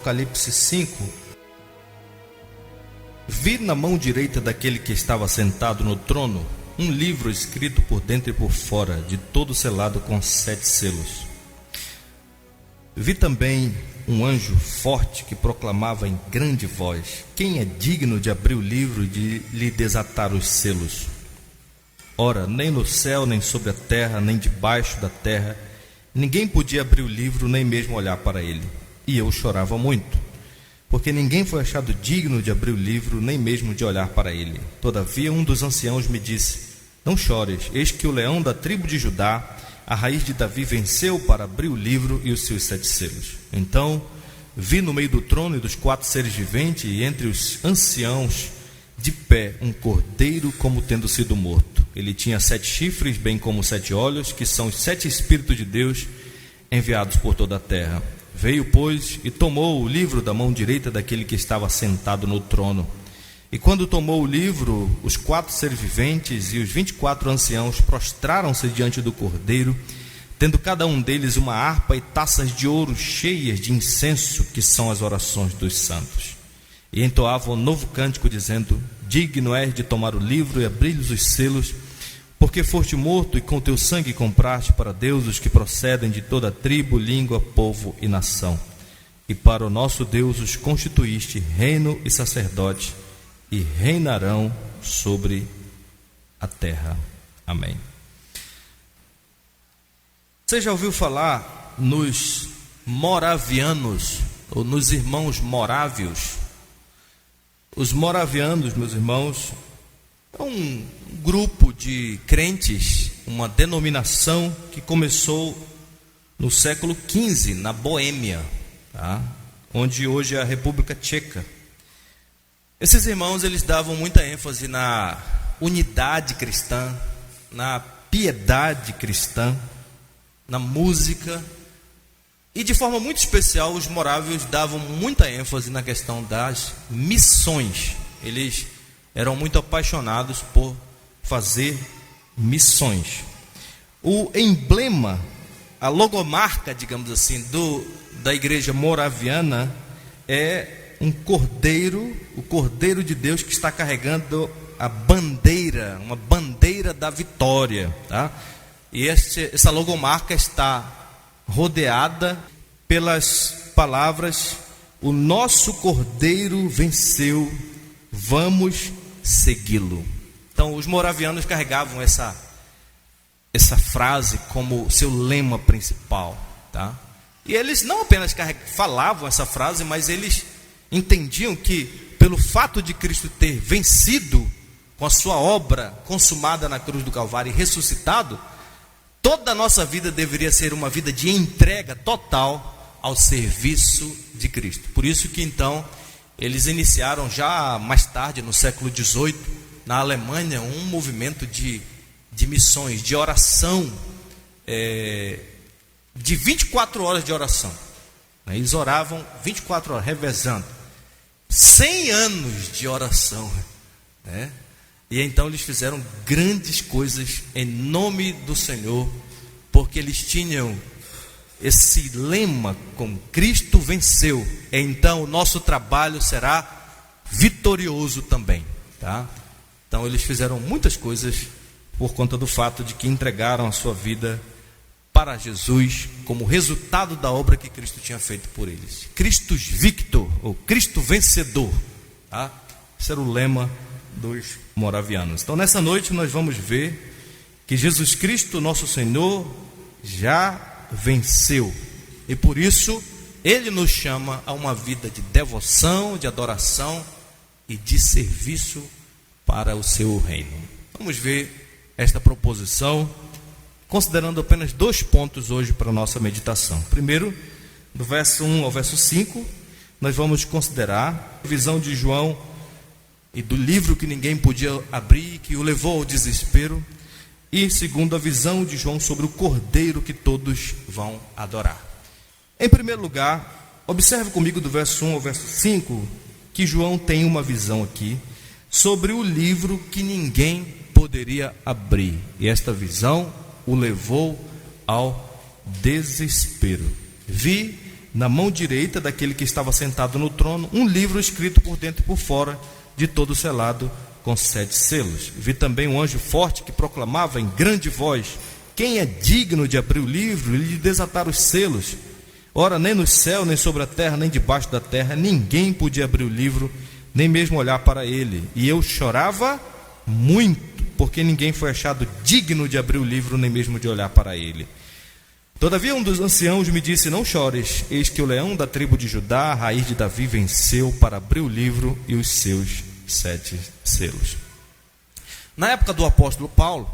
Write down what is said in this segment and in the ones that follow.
Apocalipse 5, vi na mão direita daquele que estava sentado no trono um livro escrito por dentro e por fora, de todo selado com 7 selos. Vi também um anjo forte que proclamava em grande voz: quem é digno de abrir o livro e de lhe desatar os selos? Ora, nem no céu, nem sobre a terra, nem debaixo da terra, ninguém podia abrir o livro, nem mesmo olhar para ele. E eu chorava muito, porque ninguém foi achado digno de abrir o livro, nem mesmo de olhar para ele. Todavia um dos anciãos me disse: não chores, eis que o leão da tribo de Judá, a raiz de Davi, venceu para abrir o livro e os seus 7 selos. Então vi no meio do trono e dos 4 seres viventes, e entre os anciãos, de pé, um cordeiro como tendo sido morto. Ele tinha 7 chifres, bem como 7 olhos, que são os 7 Espíritos de Deus enviados por toda a terra. Veio, pois, e tomou o livro da mão direita daquele que estava sentado no trono. E quando tomou o livro, os 4 seres viventes e os 24 anciãos prostraram-se diante do cordeiro, tendo cada um deles uma harpa e taças de ouro cheias de incenso, que são as orações dos santos. E entoavam um novo cântico, dizendo: digno és de tomar o livro e abrir-lhes os selos, porque foste morto e com teu sangue compraste para Deus os que procedem de toda tribo, língua, povo e nação. E para o nosso Deus os constituíste reino e sacerdote, e reinarão sobre a terra. Amém. Você já ouviu falar nos moravianos, ou nos irmãos morávios? Os moravianos, meus irmãos, é um grupo de crentes, uma denominação que começou no século XV, na Boêmia, tá? Onde hoje é a República Tcheca. Esses irmãos, eles davam muita ênfase na unidade cristã, na piedade cristã, na música, e de forma muito especial os morávios davam muita ênfase na questão das missões. Eles eram muito apaixonados por fazer missões. O emblema, a logomarca, digamos assim, da igreja moraviana é um cordeiro, o Cordeiro de Deus, que está carregando a bandeira, uma bandeira da vitória, tá? E essa logomarca está rodeada pelas palavras: o nosso Cordeiro venceu, vamos segui-lo. Então os moravianos carregavam essa frase como seu lema principal, tá? E eles não apenas falavam essa frase, mas eles entendiam que, pelo fato de Cristo ter vencido com a sua obra consumada na cruz do Calvário e ressuscitado, toda a nossa vida deveria ser uma vida de entrega total ao serviço de Cristo. Por isso que então eles iniciaram já mais tarde, no século XVIII, na Alemanha, um movimento de missões, de oração, de 24 horas de oração. Eles oravam 24 horas, revezando. 100 anos de oração, né? E então eles fizeram grandes coisas em nome do Senhor, porque eles tinham esse lema: com Cristo venceu, então o nosso trabalho será vitorioso também, tá? Então eles fizeram muitas coisas por conta do fato de que entregaram a sua vida para Jesus, como resultado da obra que Cristo tinha feito por eles. Christus Victor, ou Cristo vencedor, tá? Esse era o lema dos moravianos. Então nessa noite nós vamos ver que Jesus Cristo, nosso Senhor, já venceu, e por isso Ele nos chama a uma vida de devoção, de adoração e de serviço para o seu reino. Vamos ver esta proposição, considerando apenas 2 pontos hoje para a nossa meditação. Primeiro, do verso 1 ao verso 5, nós vamos considerar a visão de João e do livro que ninguém podia abrir, que o levou ao desespero. E segundo, a visão de João sobre o cordeiro que todos vão adorar. Em primeiro lugar, observe comigo do verso 1 ao verso 5, que João tem uma visão aqui sobre o livro que ninguém poderia abrir. E esta visão o levou ao desespero. Vi na mão direita daquele que estava sentado no trono, um livro escrito por dentro e por fora, de todo selado com 7 selos. Vi também um anjo forte que proclamava em grande voz: quem é digno de abrir o livro e de desatar os selos? Ora, nem no céu, nem sobre a terra, nem debaixo da terra, ninguém podia abrir o livro, nem mesmo olhar para ele. E eu chorava muito, porque ninguém foi achado digno de abrir o livro, nem mesmo de olhar para ele. Todavia um dos anciãos me disse: não chores, eis que o leão da tribo de Judá, a raiz de Davi, venceu para abrir o livro e os seus 7 selos. Na época do apóstolo Paulo,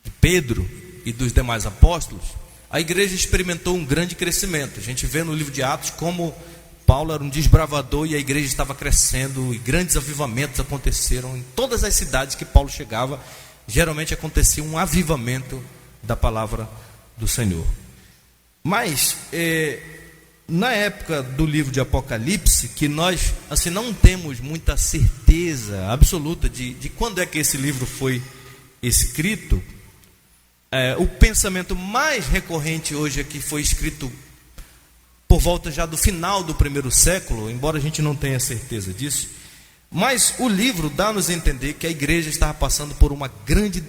de Pedro e dos demais apóstolos, a igreja experimentou um grande crescimento. A gente vê no livro de Atos como Paulo era um desbravador e a igreja estava crescendo, e grandes avivamentos aconteceram em todas as cidades que Paulo chegava. Geralmente acontecia um avivamento da palavra do Senhor. Mas na época do livro de Apocalipse, que nós assim não temos muita certeza absoluta de quando é que esse livro foi escrito, o pensamento mais recorrente hoje é que foi escrito por volta já do final do 1º século, embora a gente não tenha certeza disso. Mas o livro dá-nos a entender que a igreja estava passando por uma grande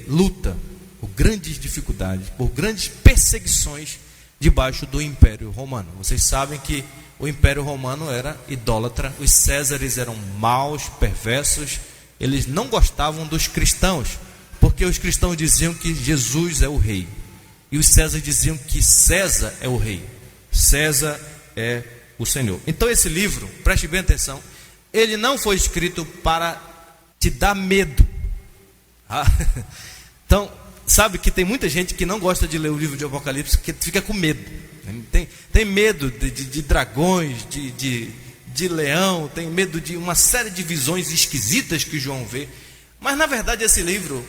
luta, por grandes dificuldades, por grandes perseguições debaixo do Império Romano. Vocês sabem que o Império Romano era idólatra, os Césares eram maus, perversos, eles não gostavam dos cristãos, porque os cristãos diziam que Jesus é o rei, e os Césares diziam que César é o rei, César é o Senhor. Então esse livro, preste bem atenção, ele não foi escrito para te dar medo. Então, sabe que tem muita gente que não gosta de ler o livro de Apocalipse, porque fica com medo. Tem medo de dragões, de leão, tem medo de uma série de visões esquisitas que João vê. Mas na verdade esse livro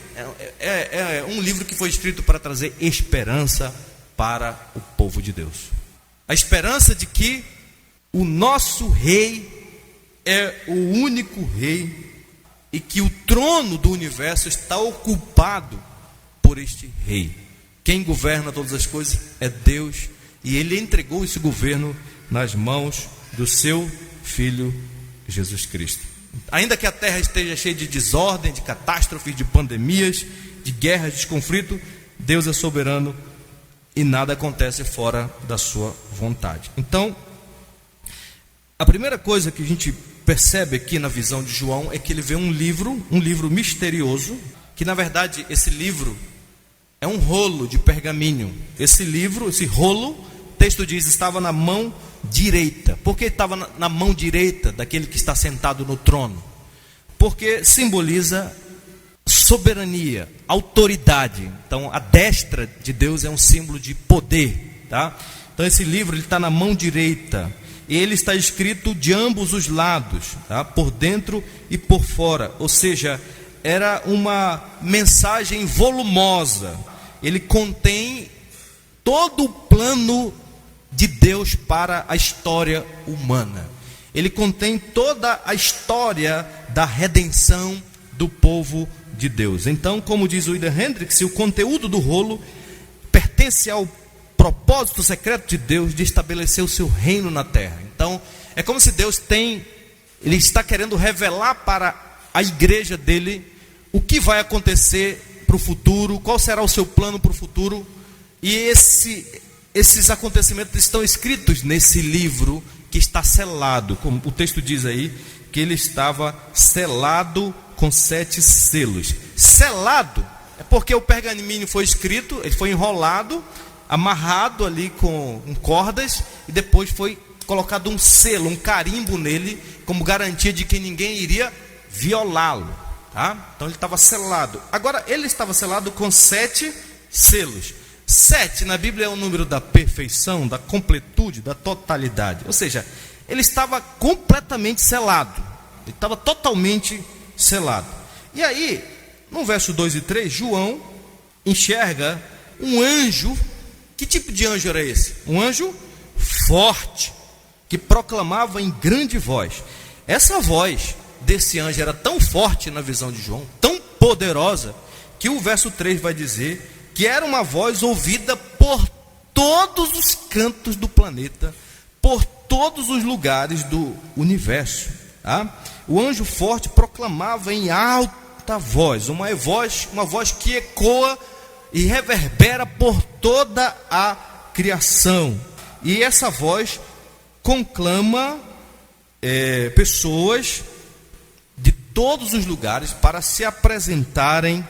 é um livro que foi escrito para trazer esperança para o povo de Deus. A esperança de que o nosso rei é o único rei e que o trono do universo está ocupado por este rei. Quem governa todas as coisas é Deus, e ele entregou esse governo nas mãos do seu Filho Jesus Cristo. Ainda que a terra esteja cheia de desordem, de catástrofes, de pandemias, de guerras, de conflito, Deus é soberano e nada acontece fora da sua vontade. Então, a primeira coisa que a gente percebe aqui na visão de João é que ele vê um livro misterioso, que na verdade esse livro é um rolo de pergaminho. Esse livro, esse rolo, o texto diz, estava na mão direita. Por que estava na mão direita daquele que está sentado no trono? Porque simboliza soberania, autoridade. Então a destra de Deus é um símbolo de poder, tá? Então esse livro está na mão direita, e ele está escrito de ambos os lados, tá? Por dentro e por fora, ou seja, era uma mensagem volumosa. Ele contém todo o plano de Deus para a história humana. Ele contém toda a história da redenção do povo de Deus. Então, como diz o William Hendricks, o conteúdo do rolo pertence ao propósito secreto de Deus de estabelecer o seu reino na terra. Então, é como se Deus ele está querendo revelar para a igreja dele o que vai acontecer para o futuro, qual será o seu plano para o futuro. E esses acontecimentos estão escritos nesse livro que está selado, como o texto diz aí, que ele estava selado com 7 selos. Selado é porque o pergaminho foi escrito, ele foi enrolado, amarrado ali com cordas, e depois foi colocado um selo, um carimbo nele, como garantia de que ninguém iria violá-lo, tá? Então ele estava selado. Agora, ele estava selado com 7 selos. 7 na Bíblia é o número da perfeição, da completude, da totalidade. Ou seja, ele estava completamente selado. Ele estava totalmente selado. E aí, no verso 2 e 3, João enxerga um anjo. Que tipo de anjo era esse? Um anjo forte, que proclamava em grande voz. Essa voz desse anjo era tão forte na visão de João, tão poderosa, que o verso 3 vai dizer que era uma voz ouvida por todos os cantos do planeta, por todos os lugares do universo. O anjo forte proclamava em alta voz, uma voz que ecoa e reverbera por toda a criação. E essa voz conclama pessoas de todos os lugares para se apresentarem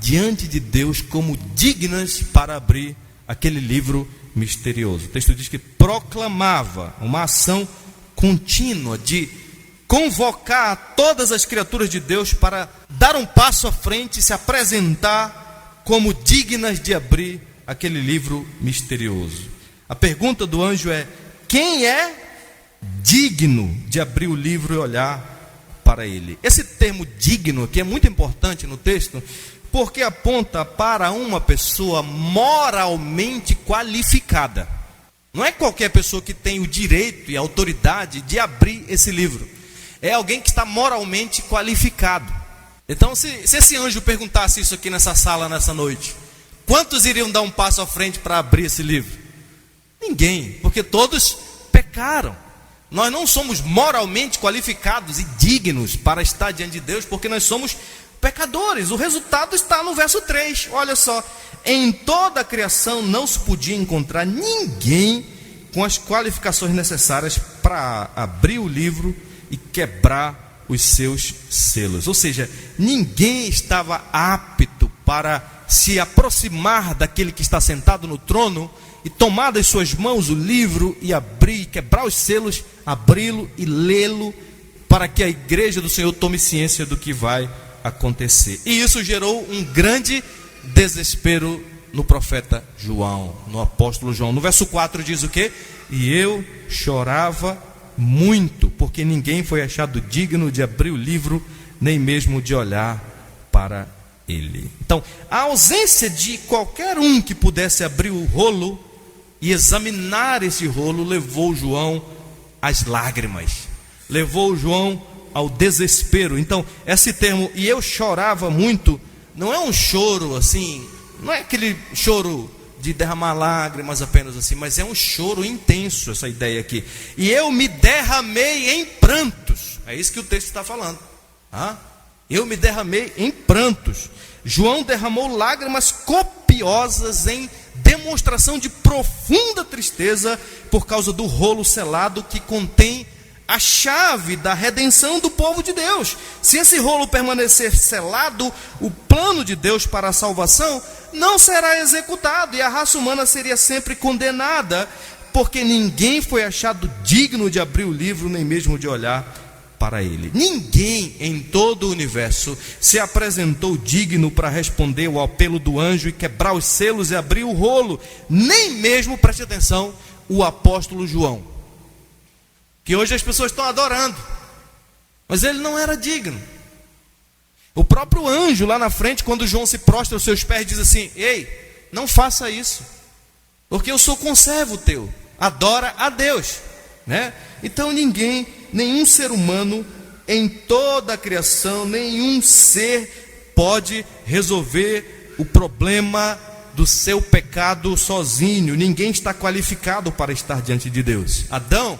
diante de Deus como dignas para abrir aquele livro misterioso. O texto diz que proclamava uma ação contínua de convocar todas as criaturas de Deus para dar um passo à frente e se apresentar como dignas de abrir aquele livro misterioso. A pergunta do anjo é: quem é digno de abrir o livro e olhar para ele? Esse termo digno aqui é muito importante no texto, porque aponta para uma pessoa moralmente qualificada. Não é qualquer pessoa que tem o direito e a autoridade de abrir esse livro. É alguém que está moralmente qualificado. Então, se esse anjo perguntasse isso aqui nessa sala, nessa noite, quantos iriam dar um passo à frente para abrir esse livro? Ninguém, porque todos pecaram. Nós não somos moralmente qualificados e dignos para estar diante de Deus, porque nós somos pecadores. O resultado está no verso 3. Olha só: em toda a criação não se podia encontrar ninguém com as qualificações necessárias para abrir o livro e quebrar os seus selos. Ou seja, ninguém estava apto para se aproximar daquele que está sentado no trono e tomar das suas mãos o livro e abrir, quebrar os selos, abri-lo e lê-lo, para que a igreja do Senhor tome ciência do que vai acontecer. E isso gerou um grande desespero no profeta João, no apóstolo João. No verso 4 diz o quê? E eu chorava muito, porque ninguém foi achado digno de abrir o livro, nem mesmo de olhar para ele. Então, a ausência de qualquer um que pudesse abrir o rolo e examinar esse rolo levou João às lágrimas, levou João ao desespero. Então, esse termo, e eu chorava muito, não é um choro assim, não é aquele choro de derramar lágrimas apenas assim, mas é um choro intenso, essa ideia aqui. E eu me derramei em prantos. É isso que o texto está falando. Eu me derramei em prantos. João derramou lágrimas copiosas em demonstração de profunda tristeza por causa do rolo selado que contém a chave da redenção do povo de Deus. Se esse rolo permanecer selado, o plano de Deus para a salvação não será executado e a raça humana seria sempre condenada, porque ninguém foi achado digno de abrir o livro, nem mesmo de olhar para ele. Ninguém em todo o universo se apresentou digno para responder ao apelo do anjo e quebrar os selos e abrir o rolo, nem mesmo, preste atenção, o apóstolo João, que hoje as pessoas estão adorando, mas ele não era digno. O próprio anjo lá na frente, quando João se prostra aos seus pés, diz assim: ei, não faça isso, porque eu sou conservo teu, adora a Deus, né? Então ninguém, nenhum ser humano em toda a criação, nenhum ser pode resolver o problema do seu pecado sozinho. Ninguém está qualificado para estar diante de Deus. Adão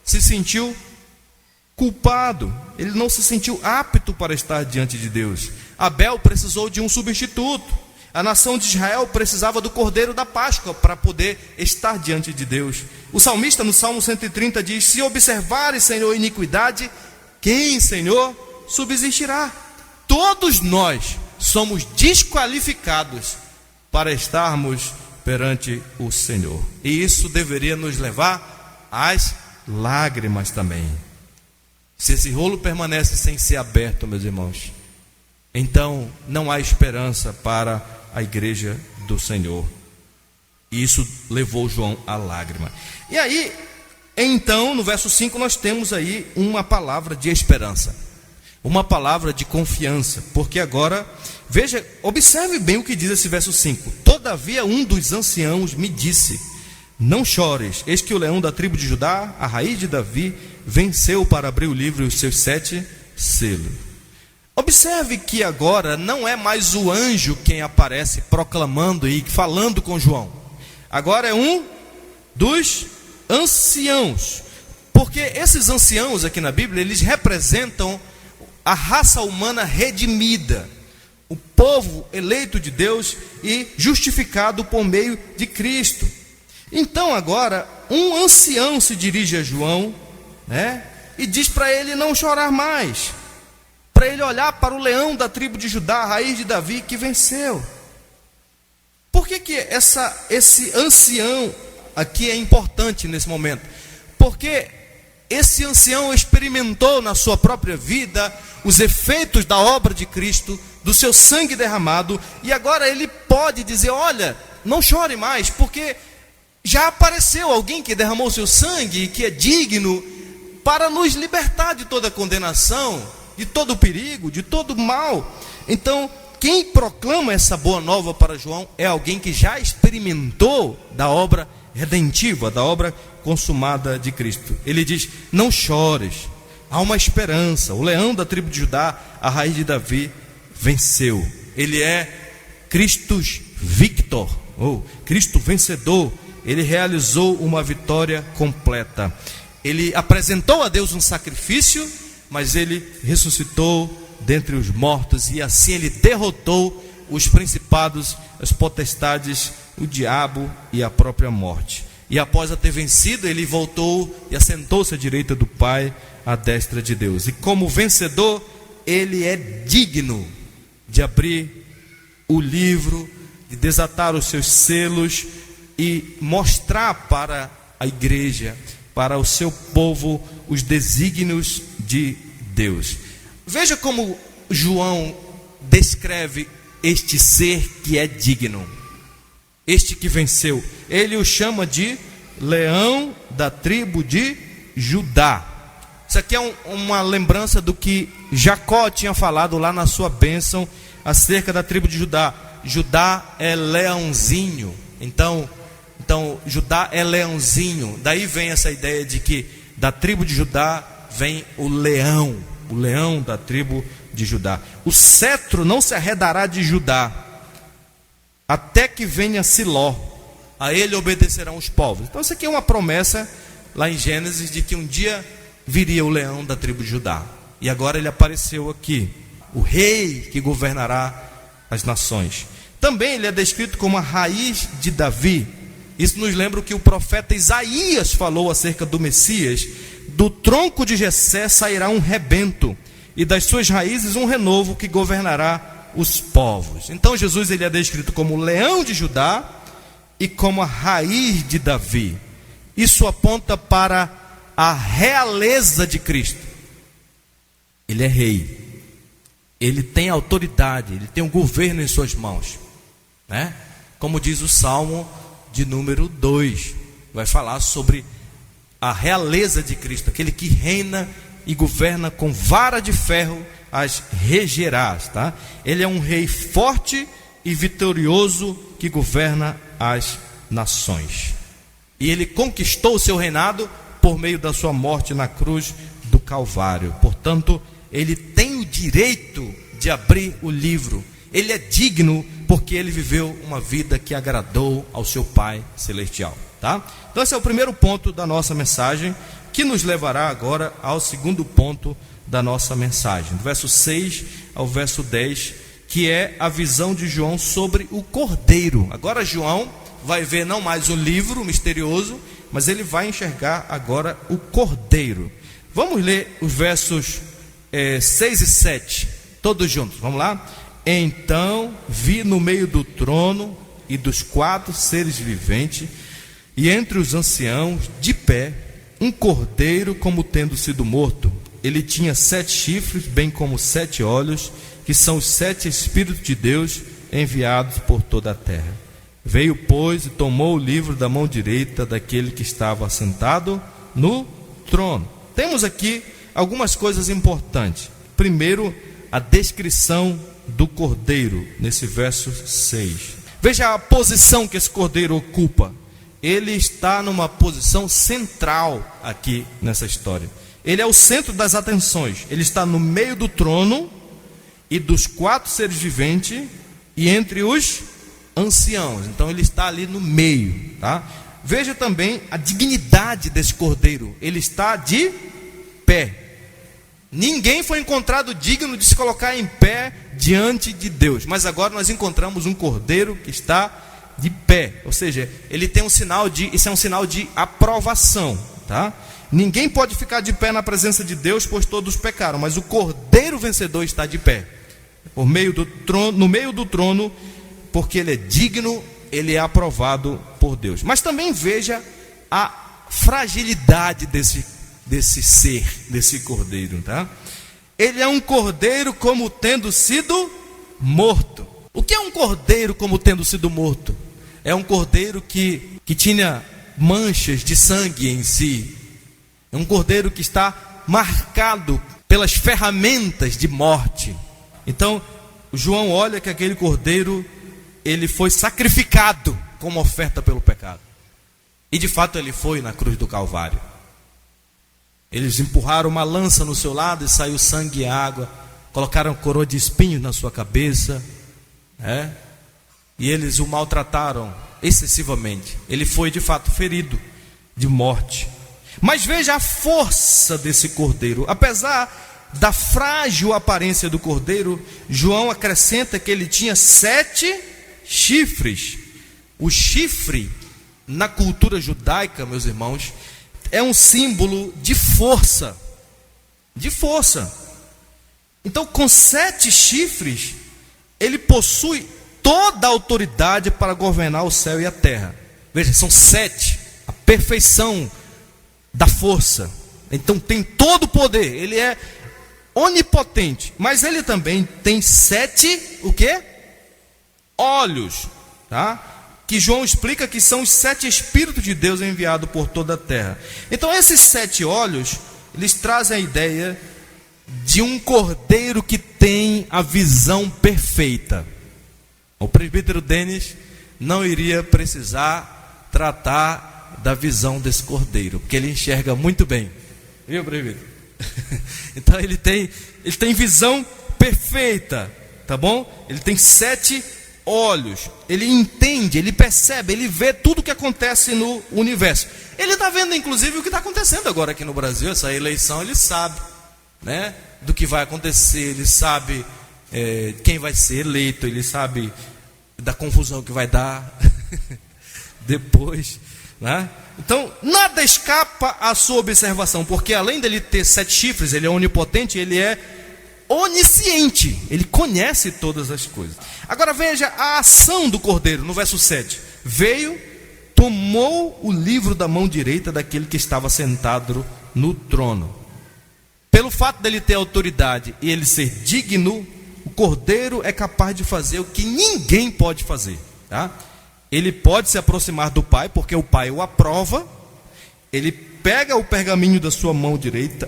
se sentiu culpado, ele não se sentiu apto para estar diante de Deus. Abel precisou de um substituto. A nação de Israel precisava do Cordeiro da Páscoa para poder estar diante de Deus. O salmista no Salmo 130 diz: se observares, Senhor, iniquidade, quem, Senhor, subsistirá? Todos nós somos desqualificados para estarmos perante o Senhor. E isso deveria nos levar às lágrimas também. Se esse rolo permanece sem ser aberto, meus irmãos, então não há esperança para a igreja do Senhor. E isso levou João à lágrima. E aí, então, no verso 5 nós temos aí uma palavra de esperança, uma palavra de confiança, porque agora, veja, observe bem o que diz esse verso 5. Todavia um dos anciãos me disse: não chores, eis que o leão da tribo de Judá, a raiz de Davi, venceu para abrir o livro e os seus 7 selos. Observe que agora não é mais o anjo quem aparece proclamando e falando com João. agora é um dos anciãos. Porque esses anciãos aqui na Bíblia, eles representam a raça humana redimida, o povo eleito de Deus e justificado por meio de Cristo. Então agora, um ancião se dirige a João, e diz para ele não chorar mais, para ele olhar para o leão da tribo de Judá, a raiz de Davi, que venceu. Por que esse ancião aqui é importante nesse momento? Porque esse ancião experimentou na sua própria vida os efeitos da obra de Cristo, do seu sangue derramado, e agora ele pode dizer: olha, não chore mais, porque já apareceu alguém que derramou seu sangue, que é digno para nos libertar de toda condenação, de todo perigo, de todo mal. Então, quem proclama essa boa nova para João é alguém que já experimentou da obra redentiva, da obra consumada de Cristo. Ele diz: não chores, há uma esperança. O leão da tribo de Judá, a raiz de Davi, venceu. Ele é Christus Victor, ou Cristo vencedor. Ele realizou uma vitória completa. Ele apresentou a Deus um sacrifício, mas ele ressuscitou dentre os mortos, e assim ele derrotou os principados, as potestades, o diabo e a própria morte. E após a ter vencido, ele voltou e assentou-se à direita do Pai, à destra de Deus. E como vencedor, ele é digno de abrir o livro, de desatar os seus selos e mostrar para a igreja, para o seu povo, os desígnios de Deus. Veja como João descreve este ser que é digno, este que venceu. Ele o chama de leão da tribo de Judá. Isso aqui é uma lembrança do que Jacó tinha falado lá na sua bênção acerca da tribo de Judá. Judá é leãozinho. Então Judá é leãozinho. Daí vem essa ideia de que da tribo de Judá vem o leão da tribo de Judá. O cetro não se arredará de Judá, até que venha Siló, a ele obedecerão os povos. Então isso aqui é uma promessa lá em Gênesis, de que um dia viria o leão da tribo de Judá. E agora ele apareceu aqui, o rei que governará as nações. Também ele é descrito como a raiz de Davi. Isso nos lembra o que o profeta Isaías falou acerca do Messias: do tronco de Jessé sairá um rebento, e das suas raízes um renovo que governará os povos. Então Jesus, ele é descrito como o leão de Judá e como a raiz de Davi. Isso aponta para a realeza de Cristo. Ele é rei, ele tem autoridade, ele tem um governo em suas mãos, Como diz o Salmo de número 2, vai falar sobre a realeza de Cristo, aquele que reina e governa com vara de ferro as regerás, Ele é um rei forte e vitorioso que governa as nações. E ele conquistou o seu reinado por meio da sua morte na cruz do Calvário. Portanto, ele tem o direito de abrir o livro. Ele é digno porque ele viveu uma vida que agradou ao seu Pai Celestial, Então esse é o primeiro ponto da nossa mensagem, que nos levará agora ao segundo ponto da nossa mensagem, do verso 6 ao verso 10, que é a visão de João sobre o Cordeiro. Agora João vai ver não mais o livro misterioso, mas ele vai enxergar agora o Cordeiro. Vamos ler os versos 6 e 7, todos juntos, vamos lá? Então vi no meio do trono e dos 4 seres viventes, e entre os anciãos, de pé, um cordeiro como tendo sido morto. Ele tinha 7 chifres, bem como 7 olhos, que são os 7 Espíritos de Deus enviados por toda a terra. Veio, pois, e tomou o livro da mão direita daquele que estava assentado no trono. Temos aqui algumas coisas importantes. Primeiro, a descrição do cordeiro, nesse verso 6. Veja a posição que esse cordeiro ocupa. Ele está numa posição central aqui nessa história. Ele é o centro das atenções. Ele está no meio do trono e dos 4 seres viventes, e entre os anciãos. Então ele está ali no meio, tá? Veja também a dignidade desse cordeiro. Ele está de pé. Ninguém foi encontrado digno de se colocar em pé diante de Deus. Mas agora nós encontramos um cordeiro que está de pé. Ou seja, ele tem um sinal de, isso é um sinal de aprovação, tá? Ninguém pode ficar de pé na presença de Deus, pois todos pecaram. Mas o cordeiro vencedor está de pé, por meio do trono, no meio do trono, porque ele é digno, ele é aprovado por Deus. Mas também veja a fragilidade desse ser, desse cordeiro, tá? Ele é um cordeiro como tendo sido morto. O que é um cordeiro como tendo sido morto? É um cordeiro que tinha manchas de sangue em si. É um cordeiro que está marcado pelas ferramentas de morte. Então, João olha que aquele cordeiro, ele foi sacrificado como oferta pelo pecado. E de fato ele foi na cruz do Calvário. Eles empurraram uma lança no seu lado e saiu sangue e água. Colocaram coroa de espinhos na sua cabeça, e eles o maltrataram excessivamente. Ele foi de fato ferido de morte. Mas veja a força desse cordeiro. Apesar da frágil aparência do cordeiro, João acrescenta que ele tinha 7 chifres. O chifre, na cultura judaica, meus irmãos, é um símbolo de força. De força. Então, com 7 chifres, ele possui toda a autoridade para governar o céu e a terra. Veja, são 7, a perfeição da força. Então tem todo o poder, ele é onipotente. Mas ele também tem 7, o quê? Olhos, tá? Que João explica que são os 7 Espíritos de Deus enviados por toda a terra. Então esses 7 olhos, eles trazem a ideia de um cordeiro que tem a visão perfeita. O presbítero Denis não iria precisar tratar da visão desse cordeiro, porque ele enxerga muito bem, viu, presbítero? Então ele tem visão perfeita, tá bom? Ele tem 7 olhos, ele entende, ele percebe, ele vê tudo o que acontece no universo. Ele está vendo inclusive o que está acontecendo agora aqui no Brasil, essa eleição. Ele sabe, né, do que vai acontecer, ele sabe quem vai ser eleito, ele sabe da confusão que vai dar depois, né? Então nada escapa à sua observação, porque além dele ter 7 chifres, ele é onipotente, ele é onisciente, ele conhece todas as coisas. Agora veja a ação do cordeiro no verso 7. Veio, tomou o livro da mão direita daquele que estava sentado no trono. Pelo fato dele ter autoridade e ele ser digno, o cordeiro é capaz de fazer o que ninguém pode fazer, tá? Ele pode se aproximar do Pai, porque o Pai o aprova. Ele pega o pergaminho da sua mão direita,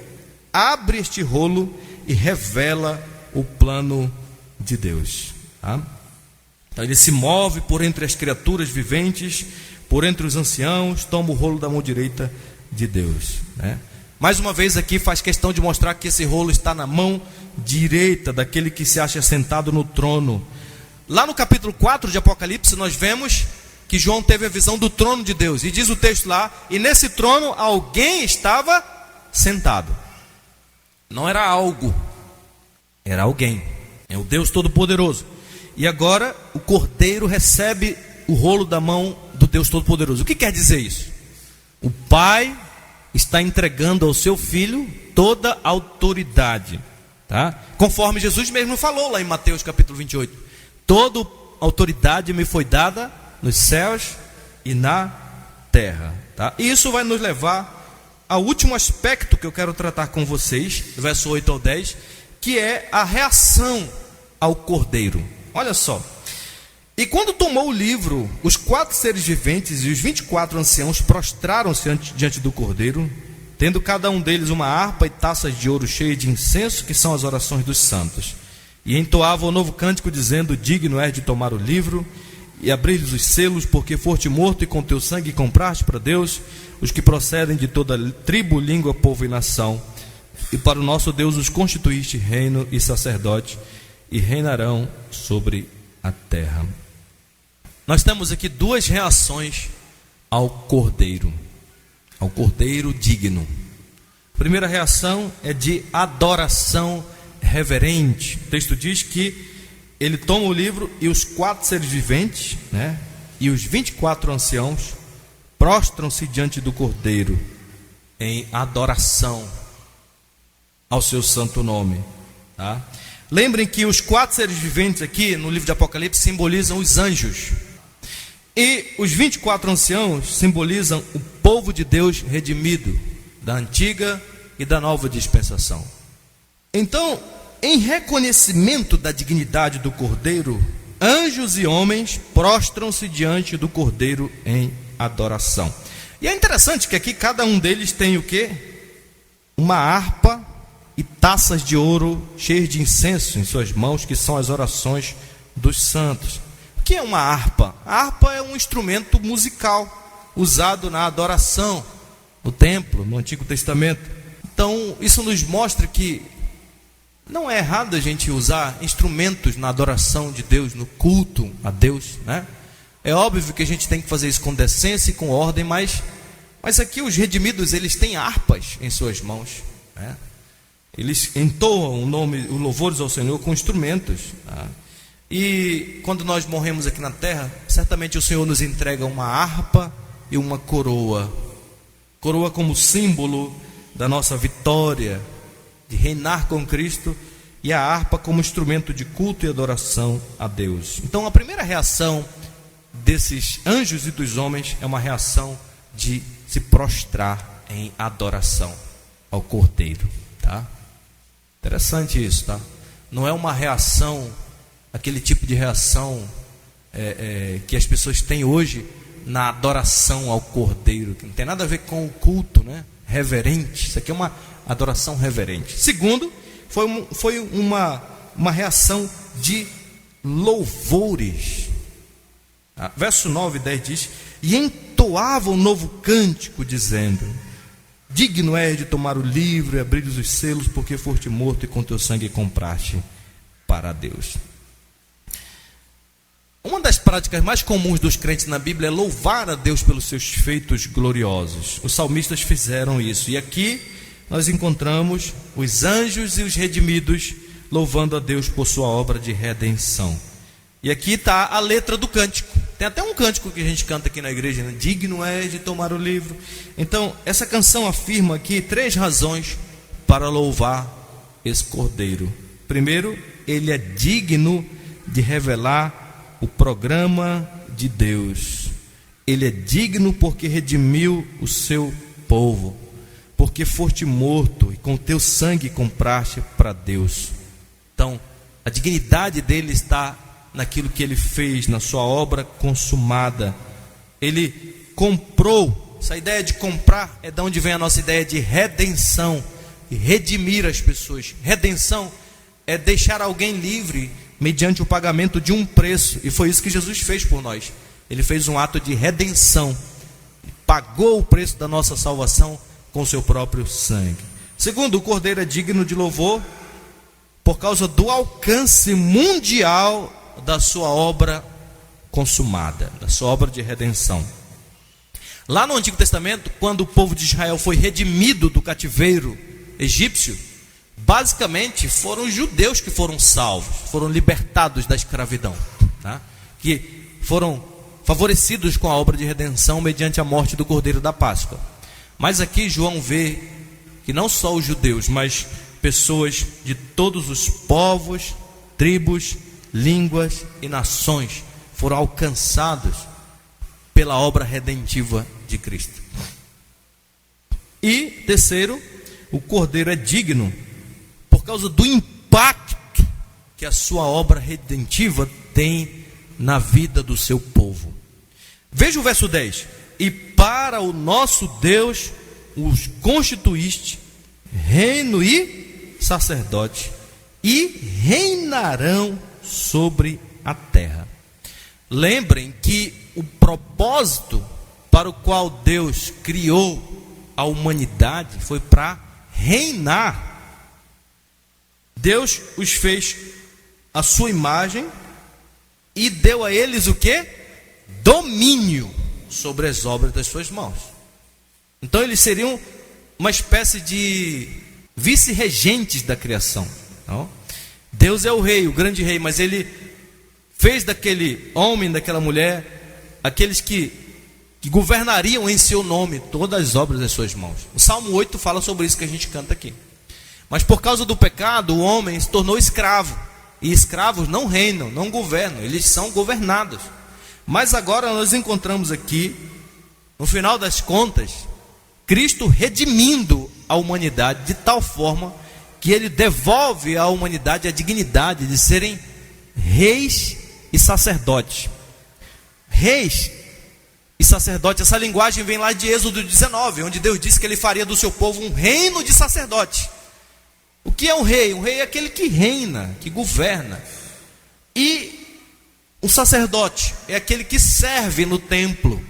abre este rolo e revela o plano de Deus, tá? Então ele se move por entre as criaturas viventes, por entre os anciãos, toma o rolo da mão direita de Deus, né? Mais uma vez aqui faz questão de mostrar que esse rolo está na mão direita daquele que se acha sentado no trono. Lá no capítulo 4 de Apocalipse nós vemos que João teve a visão do trono de Deus. E diz o texto lá, e nesse trono alguém estava sentado. Não era algo, era alguém. É o Deus Todo-Poderoso. E agora o cordeiro recebe o rolo da mão do Deus Todo-Poderoso. O que quer dizer isso? O Pai está entregando ao seu Filho toda a autoridade, tá? Conforme Jesus mesmo falou lá em Mateus capítulo 28. Toda autoridade me foi dada nos céus e na terra, tá? E isso vai nos levar ao último aspecto que eu quero tratar com vocês, verso 8 ao 10, que é a reação ao cordeiro. Olha só. E quando tomou o livro, os 4 seres viventes e os 24 anciãos prostraram-se diante do cordeiro, tendo cada um deles uma harpa e taças de ouro cheias de incenso, que são as orações dos santos. E entoavam o novo cântico, dizendo: digno és de tomar o livro e abrir-lhes os selos, porque foste morto e com teu sangue compraste para Deus os que procedem de toda tribo, língua, povo e nação. E para o nosso Deus os constituíste reino e sacerdote, e reinarão sobre a terra. nós temos aqui duas reações ao cordeiro digno. A primeira reação é de adoração reverente. O texto diz que ele toma o livro e os 4 seres viventes, e os 24 anciãos prostram-se diante do cordeiro em adoração ao seu santo nome, tá? Lembrem que os 4 seres viventes aqui no livro de Apocalipse simbolizam os anjos, e os 24 anciãos simbolizam o povo de Deus redimido da antiga e da nova dispensação. Então, em reconhecimento da dignidade do cordeiro, anjos e homens prostram-se diante do cordeiro em adoração. E é interessante que aqui cada um deles tem o quê? Uma harpa e taças de ouro cheias de incenso em suas mãos, que são as orações dos santos. O que é uma harpa? A harpa é um instrumento musical usado na adoração, no templo, no Antigo Testamento. Então, isso nos mostra que não é errado a gente usar instrumentos na adoração de Deus, no culto a Deus, É óbvio que a gente tem que fazer isso com decência e com ordem, mas aqui os redimidos, eles têm harpas em suas mãos, Eles entoam o louvores ao Senhor com instrumentos, E quando nós morremos aqui na terra, certamente o Senhor nos entrega uma harpa e uma coroa. Coroa como símbolo da nossa vitória, de reinar com Cristo, e a harpa como instrumento de culto e adoração a Deus. Então a primeira reação desses anjos e dos homens é uma reação de se prostrar em adoração ao Cordeiro, tá? Interessante isso, tá? Não é uma reação, aquele tipo de reação que as pessoas têm hoje na adoração ao Cordeiro, que não tem nada a ver com o culto, reverente. Isso aqui é uma adoração reverente. Segundo, foi uma reação de louvores. Verso 9 e 10 diz: e entoava um novo cântico, dizendo: digno és de tomar o livro e abrir os selos, porque foste morto e com teu sangue compraste para Deus. Uma das práticas mais comuns dos crentes na Bíblia é louvar a Deus pelos seus feitos gloriosos. Os salmistas fizeram isso, e aqui nós encontramos os anjos e os redimidos louvando a Deus por sua obra de redenção. E aqui está a letra do cântico. Tem até um cântico que a gente canta aqui na igreja, digno és de tomar o livro. Então, essa canção afirma aqui 3 razões para louvar esse Cordeiro. Primeiro, ele é digno de revelar o programa de Deus. Ele é digno porque redimiu o seu povo, porque foste morto e com teu sangue compraste para Deus. Então, a dignidade dele está naquilo que ele fez, na sua obra consumada. Ele comprou. Essa ideia de comprar é de onde vem a nossa ideia de redenção, e redimir as pessoas. Redenção é deixar alguém livre mediante o pagamento de um preço, e foi isso que Jesus fez por nós. Ele fez um ato de redenção, pagou o preço da nossa salvação com seu próprio sangue. Segundo, o Cordeiro é digno de louvor por causa do alcance mundial da sua obra consumada, da sua obra de redenção. Lá no Antigo Testamento, quando o povo de Israel foi redimido do cativeiro egípcio, basicamente foram os judeus que foram salvos, foram libertados da escravidão, que foram favorecidos com a obra de redenção mediante a morte do Cordeiro da Páscoa. Mas aqui João vê que não só os judeus, mas pessoas de todos os povos, tribos, línguas e nações foram alcançados pela obra redentiva de Cristo. E terceiro, o Cordeiro é digno por causa do impacto que a sua obra redentiva tem na vida do seu povo. Veja o verso 10: e para o nosso Deus os constituíste reino e sacerdote, e reinarão sobre a terra. Lembrem que o propósito para o qual Deus criou a humanidade foi para reinar. Deus os fez à sua imagem e deu a eles o quê? domínio sobre as obras das suas mãos. Então eles seriam uma espécie de vice-regentes da criação. Não? Deus é o rei, o grande rei, mas ele fez daquele homem, daquela mulher, aqueles que governariam em seu nome todas as obras das suas mãos. O Salmo 8 fala sobre isso que a gente canta aqui. Mas por causa do pecado, o homem se tornou escravo. E escravos não reinam, não governam, eles são governados. Mas agora nós encontramos aqui, no final das contas, Cristo redimindo a humanidade de tal forma que ele devolve à humanidade a dignidade de serem reis e sacerdotes. Reis e sacerdotes, essa linguagem vem lá de Êxodo 19, onde Deus disse que ele faria do seu povo um reino de sacerdotes. O que é um rei? Um rei é aquele que reina, que governa. E um sacerdote é aquele que serve no templo.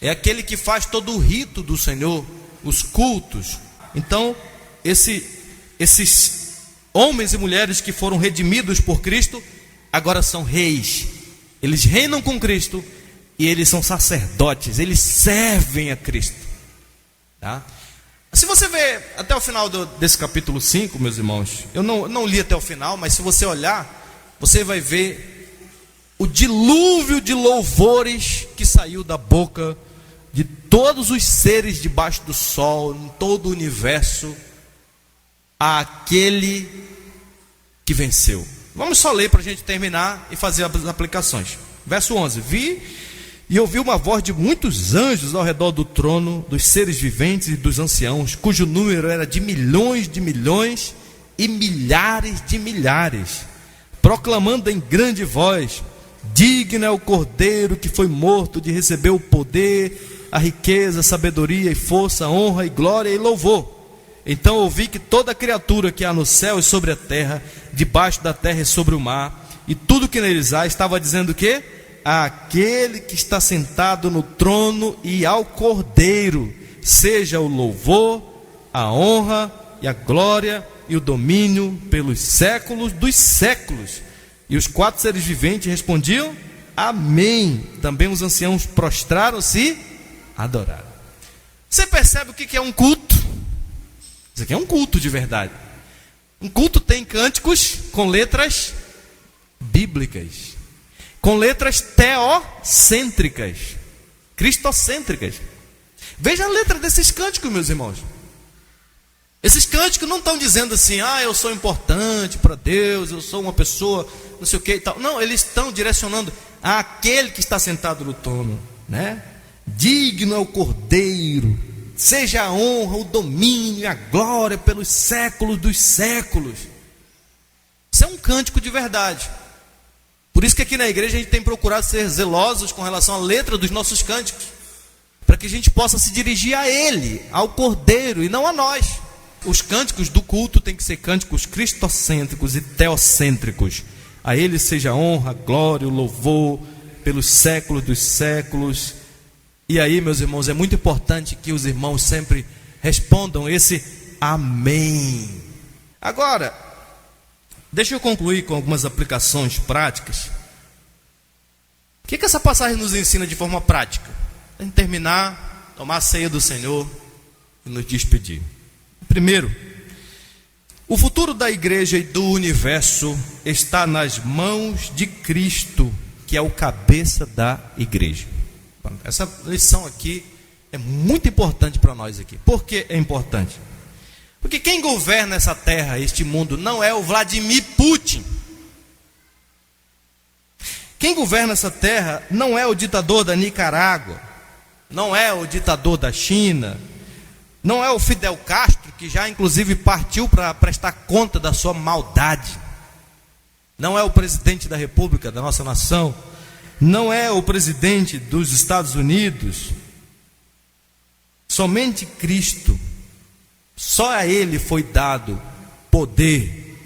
É aquele que faz todo o rito do Senhor, os cultos. Então, esses homens e mulheres que foram redimidos por Cristo, agora são reis. Eles reinam com Cristo e eles são sacerdotes, eles servem a Cristo. Tá? Se você ver até o final desse capítulo 5, meus irmãos, eu não li até o final, mas se você olhar, você vai ver o dilúvio de louvores que saiu da boca de todos os seres debaixo do sol, em todo o universo, àquele que venceu. Vamos só ler para a gente terminar e fazer as aplicações. Verso 11: Vi e ouvi uma voz de muitos anjos ao redor do trono, dos seres viventes e dos anciãos, cujo número era de milhões e milhares de milhares, proclamando em grande voz: digno é o Cordeiro que foi morto de receber o poder, a riqueza, a sabedoria e força, a honra e glória e louvor. Então ouvi que toda criatura que há no céu e sobre a terra, debaixo da terra e sobre o mar, e tudo que neles há, estava dizendo o quê? Aquele que está sentado no trono e ao Cordeiro seja o louvor, a honra e a glória e o domínio pelos séculos dos séculos. E os 4 seres viventes respondiam: amém. Também os anciãos prostraram-se e adoraram. Você percebe o que é um culto? Isso aqui é um culto de verdade. Um culto tem cânticos com letras bíblicas, com letras teocêntricas, cristocêntricas. Veja a letra desses cânticos, meus irmãos. Esses cânticos não estão dizendo assim: eu sou importante para Deus, eu sou uma pessoa não sei o que e tal. Não, eles estão direcionando àquele que está sentado no trono, né? Digno é o Cordeiro, seja a honra, o domínio e a glória pelos séculos dos séculos. Isso é um cântico de verdade. Por isso que aqui na igreja a gente tem procurado ser zelosos com relação à letra dos nossos cânticos, para que a gente possa se dirigir a Ele, ao Cordeiro, e não a nós. Os cânticos do culto têm que ser cânticos cristocêntricos e teocêntricos. A Ele seja a honra, a glória, o louvor pelos séculos dos séculos. E aí, meus irmãos, é muito importante que os irmãos sempre respondam esse amém. Agora, deixa eu concluir com algumas aplicações práticas. O que essa passagem nos ensina de forma prática? A gente terminar, tomar a ceia do Senhor e nos despedir. Primeiro, o futuro da igreja e do universo está nas mãos de Cristo, que é o cabeça da igreja. Essa lição aqui é muito importante para nós aqui. Por que é importante? Porque quem governa essa terra, este mundo, não é o Vladimir Putin. Quem governa essa terra não é o ditador da Nicarágua, não é o ditador da China, não é o Fidel Castro, que já inclusive partiu para prestar conta da sua maldade. Não é o presidente da República, da nossa nação, não é o presidente dos Estados Unidos. Somente Cristo, só a Ele foi dado poder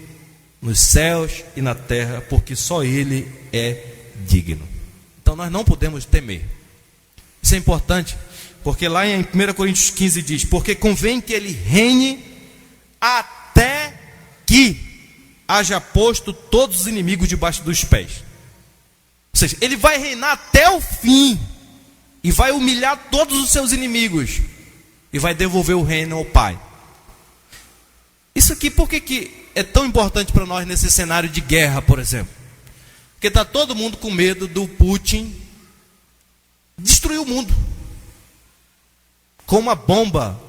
nos céus e na terra, porque só Ele é digno. Então nós não podemos temer. Isso é importante, porque lá em 1 Coríntios 15 diz: porque convém que Ele reine até que haja posto todos os inimigos debaixo dos pés. Ou seja, ele vai reinar até o fim e vai humilhar todos os seus inimigos e vai devolver o reino ao Pai. Isso aqui, por que é tão importante para nós nesse cenário de guerra, por exemplo? Porque está todo mundo com medo do Putin destruir o mundo com uma bomba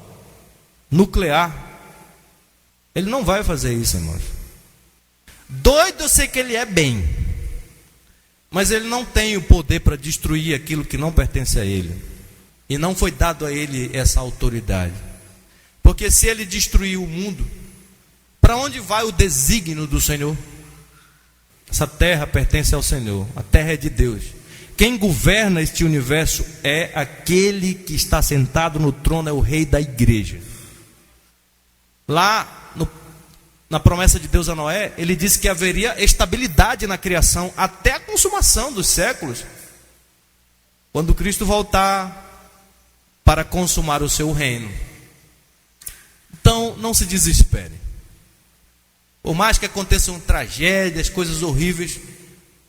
nuclear. Ele não vai fazer isso, irmãos. Doido eu sei que ele é bem, mas ele não tem o poder para destruir aquilo que não pertence a ele. E não foi dado a ele essa autoridade. Porque se ele destruir o mundo, para onde vai o desígnio do Senhor? Essa terra pertence ao Senhor, a terra é de Deus. Quem governa este universo é aquele que está sentado no trono, é o rei da igreja. Lá na promessa de Deus a Noé, ele disse que haveria estabilidade na criação até a consumação dos séculos. Quando Cristo voltar para consumar o seu reino. Então, não se desespere. Por mais que aconteçam tragédias, coisas horríveis,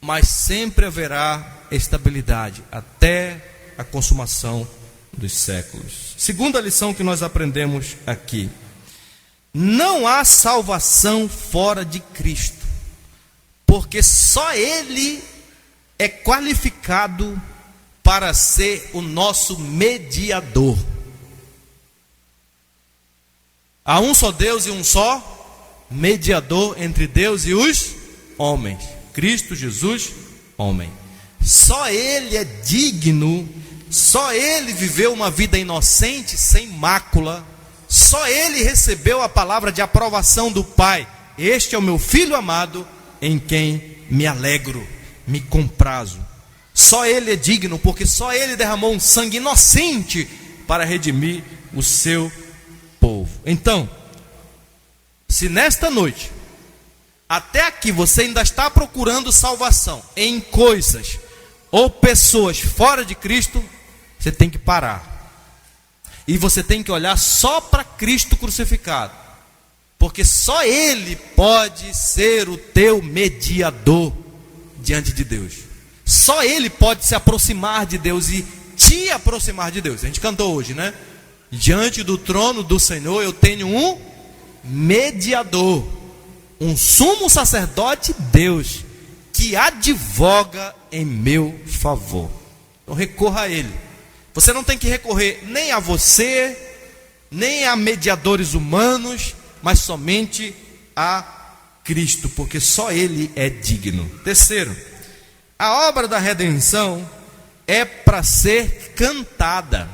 mas sempre haverá estabilidade até a consumação dos séculos. Segunda lição que nós aprendemos aqui: não há salvação fora de Cristo, porque só Ele é qualificado para ser o nosso mediador. Há um só Deus e um só mediador entre Deus e os homens, Cristo Jesus, homem. Só Ele é digno, só Ele viveu uma vida inocente, sem mácula. Só Ele recebeu a palavra de aprovação do Pai: este é o meu Filho amado, em quem me alegro, me comprazo. Só Ele é digno, porque só Ele derramou um sangue inocente para redimir o seu povo. Então, se nesta noite, até aqui, você ainda está procurando salvação em coisas ou pessoas fora de Cristo, você tem que parar. E você tem que olhar só para Cristo crucificado, porque só Ele pode ser o teu mediador diante de Deus. Só Ele pode se aproximar de Deus e te aproximar de Deus. A gente cantou hoje, né? Diante do trono do Senhor eu tenho um mediador, um sumo sacerdote, Deus, que advoga em meu favor. Então recorra a Ele. Você não tem que recorrer nem a você, nem a mediadores humanos, mas somente a Cristo, porque só Ele é digno. Terceiro, a obra da redenção é para ser cantada.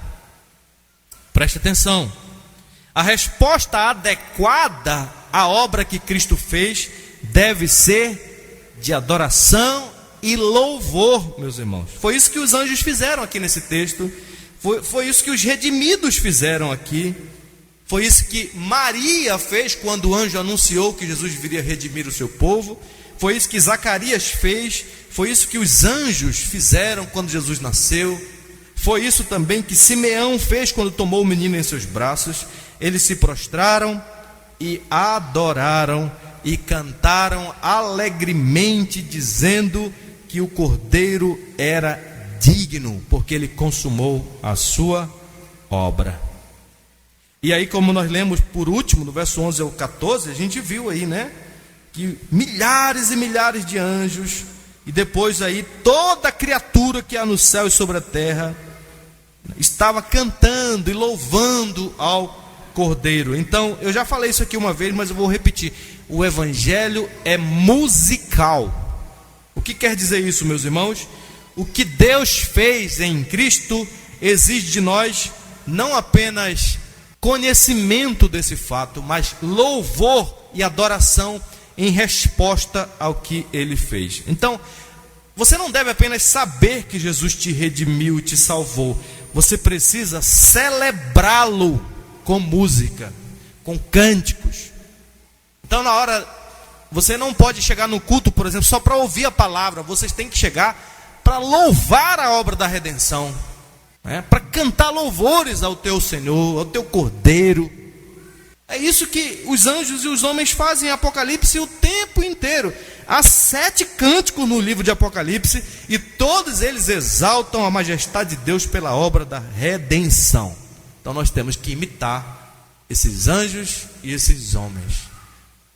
Preste atenção. A resposta adequada à obra que Cristo fez deve ser de adoração e louvor, meus irmãos. Foi isso que os anjos fizeram aqui nesse texto. Foi isso que os redimidos fizeram aqui. Foi isso que Maria fez quando o anjo anunciou que Jesus viria redimir o seu povo. Foi isso que Zacarias fez. Foi isso que os anjos fizeram quando Jesus nasceu. Foi isso também que Simeão fez quando tomou o menino em seus braços. Eles se prostraram e adoraram e cantaram alegremente, dizendo que o Cordeiro era digno, porque ele consumou a sua obra. E aí, como nós lemos por último, no verso 11 ao 14, a gente viu aí, né, que milhares e milhares de anjos, e depois aí toda criatura que há no céu e sobre a terra, estava cantando e louvando ao Cordeiro. Então, eu já falei isso aqui uma vez, mas eu vou repetir: o Evangelho é musical. O que quer dizer isso, meus irmãos? O que Deus fez em Cristo exige de nós não apenas conhecimento desse fato, mas louvor e adoração em resposta ao que Ele fez. Então, você não deve apenas saber que Jesus te redimiu e te salvou. Você precisa celebrá-lo com música, com cânticos. Então, na hora, você não pode chegar no culto, por exemplo, só para ouvir a palavra. Vocês têm que chegar para louvar a obra da redenção, né? Para cantar louvores ao teu Senhor, ao teu Cordeiro. É isso que os anjos e os homens fazem em Apocalipse o tempo inteiro. Há 7 cânticos no livro de Apocalipse e todos eles exaltam a majestade de Deus pela obra da redenção. Então nós temos que imitar esses anjos e esses homens.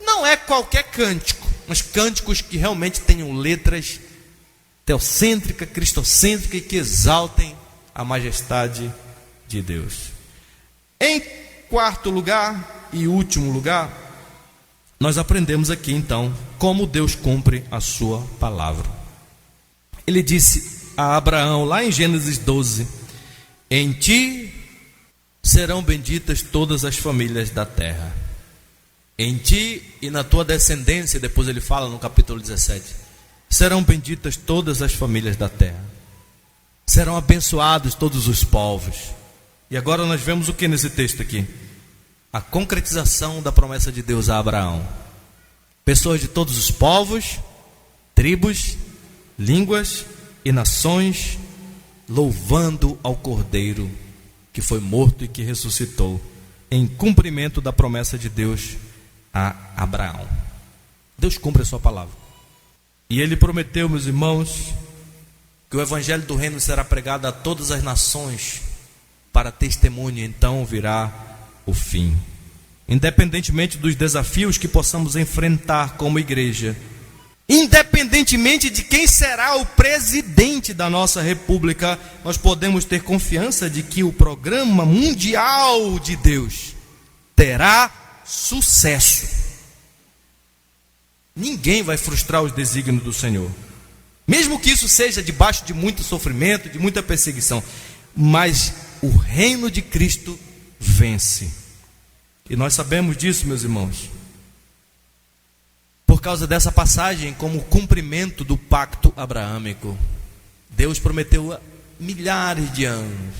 Não é qualquer cântico, mas cânticos que realmente tenham letras teocêntricas, cristocêntricas e que exaltem a majestade de Deus. Em quarto lugar e último lugar, nós aprendemos aqui então como Deus cumpre a sua palavra. Ele disse a Abraão lá em Gênesis 12: em ti serão benditas todas as famílias da terra. Em ti e na tua descendência, depois ele fala no capítulo 17, serão benditas todas as famílias da terra. Serão abençoados todos os povos. E agora nós vemos o que nesse texto aqui? A concretização da promessa de Deus a Abraão. Pessoas de todos os povos, tribos, línguas e nações, louvando ao Cordeiro que foi morto e que ressuscitou, em cumprimento da promessa de Deus a Abraão. Deus cumpre a sua palavra. E ele prometeu, meus irmãos, que o evangelho do reino será pregado a todas as nações para testemunho, então virá o fim. Independentemente dos desafios que possamos enfrentar como igreja, independentemente de quem será o presidente da nossa república, nós podemos ter confiança de que o programa mundial de Deus terá sucesso. Ninguém vai frustrar os desígnios do Senhor, mesmo que isso seja debaixo de muito sofrimento, de muita perseguição, mas o reino de Cristo vence. E nós sabemos disso, meus irmãos, por causa dessa passagem, como cumprimento do pacto abraâmico. Deus prometeu há milhares de anos,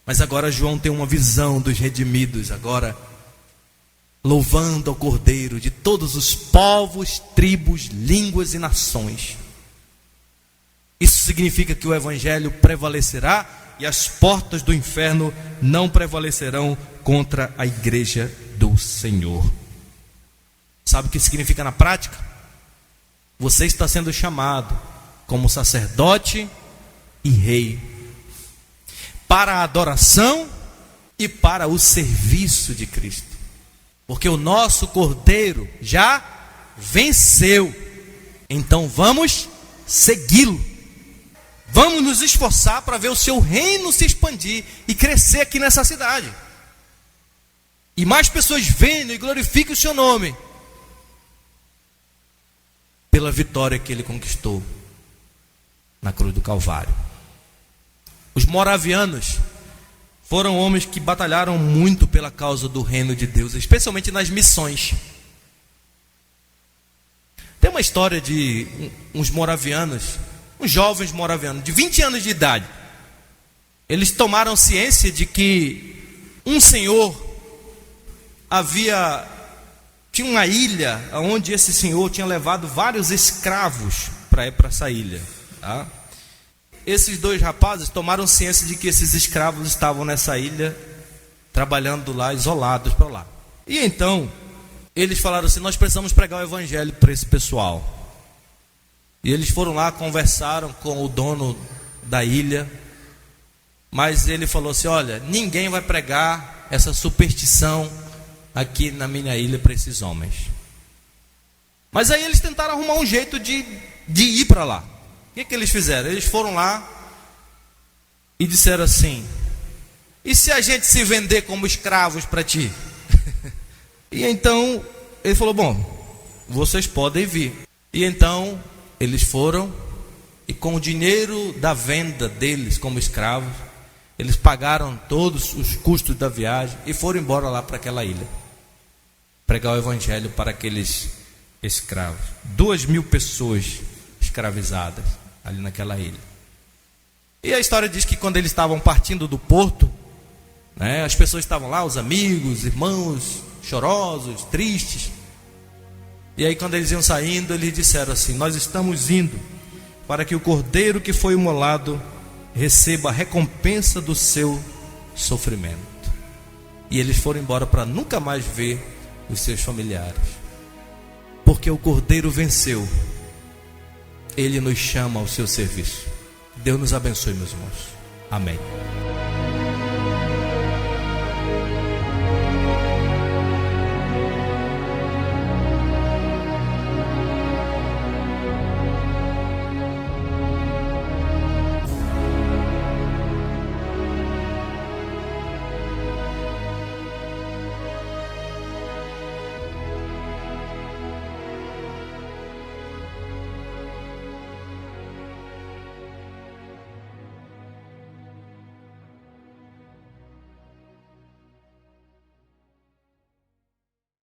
mas agora João tem uma visão dos redimidos, agora louvando ao Cordeiro de todos os povos, tribos, línguas e nações. Isso significa que o evangelho prevalecerá e as portas do inferno não prevalecerão contra a igreja do Senhor. Sabe o que significa na prática? Você está sendo chamado como sacerdote e rei para a adoração e para o serviço de Cristo, porque o nosso Cordeiro já venceu. Então vamos segui-lo. Vamos nos esforçar para ver o seu reino se expandir e crescer aqui nessa cidade. E mais pessoas venham e glorifiquem o seu nome pela vitória que ele conquistou na cruz do Calvário. Os moravianos foram homens que batalharam muito pela causa do reino de Deus, especialmente nas missões. Tem uma história de uns moravianos, uns jovens moravianos de 20 anos de idade. Eles tomaram ciência de que um senhor tinha uma ilha onde esse senhor tinha levado vários escravos para ir para essa ilha, tá? Esses dois rapazes tomaram ciência de que esses escravos estavam nessa ilha, trabalhando lá, isolados para lá. E então, eles falaram assim: nós precisamos pregar o evangelho para esse pessoal. E eles foram lá, conversaram com o dono da ilha, mas ele falou assim: olha, ninguém vai pregar essa superstição aqui na minha ilha para esses homens. Mas aí eles tentaram arrumar um jeito de ir para lá. O que eles fizeram? Eles foram lá e disseram assim: e se a gente se vender como escravos para ti? E então ele falou: bom, vocês podem vir. E então eles foram, e com o dinheiro da venda deles como escravos, eles pagaram todos os custos da viagem e foram embora lá para aquela ilha, pregar o evangelho para aqueles escravos. 2.000 pessoas escravizadas ali naquela ilha. E a história diz que quando eles estavam partindo do porto, né, as pessoas estavam lá, os amigos, irmãos, chorosos, tristes. E aí quando eles iam saindo, eles disseram assim: nós estamos indo para que o Cordeiro que foi imolado receba a recompensa do seu sofrimento. E eles foram embora para nunca mais ver os seus familiares. Por porque o Cordeiro venceu, Ele nos chama ao seu serviço. Deus nos abençoe, meus irmãos. Amém.